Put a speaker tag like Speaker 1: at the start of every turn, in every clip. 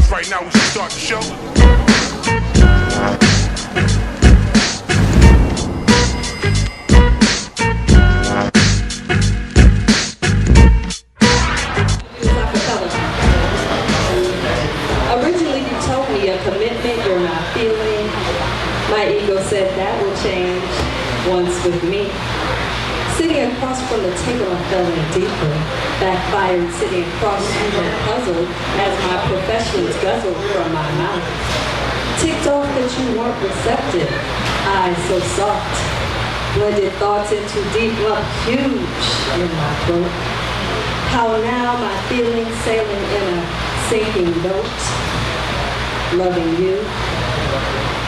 Speaker 1: guess right now we should start the show.
Speaker 2: Originally you told me a commitment you're not feeling. My ego said that will change once with me. Sitting across from the table, I fell in deeper. Backfired, sitting across, you were puzzled as my professions guzzled from my mouth. Ticked off that you weren't receptive, eyes so soft. Blended thoughts into deep love, huge in my throat. How now my feelings sailing in a sinking boat. Loving you,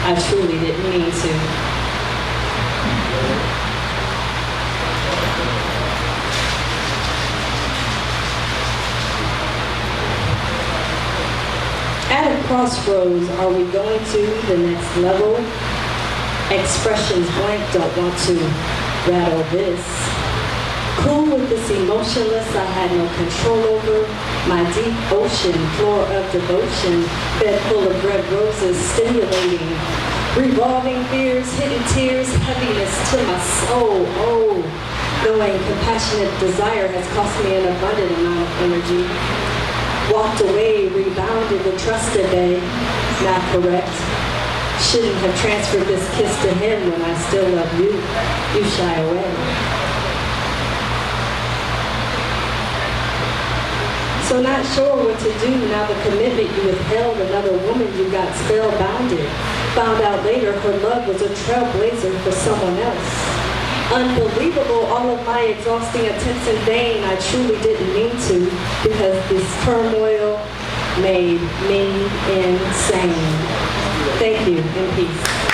Speaker 2: I truly didn't mean to. At a crossroads, are we going to the next level? Expressions blank, don't want to rattle this. Cool with this emotionless, I had no control over. My deep ocean, floor of devotion, bed full of red roses, stimulating. Revolving fears, hidden tears, heaviness to my soul, oh. Knowing compassionate desire has cost me an abundant amount of energy. Walked away, rebounded the trusted day. Not correct. Shouldn't have transferred this kiss to him when I still love you. You shy away. So not sure what to do now the commitment you withheld. Another woman you got spellbounded. Found out later her love was a trailblazer for someone else. Unbelievable, all of my exhausting attempts in vain. I truly didn't mean to, because this turmoil made me insane. Thank you, and peace.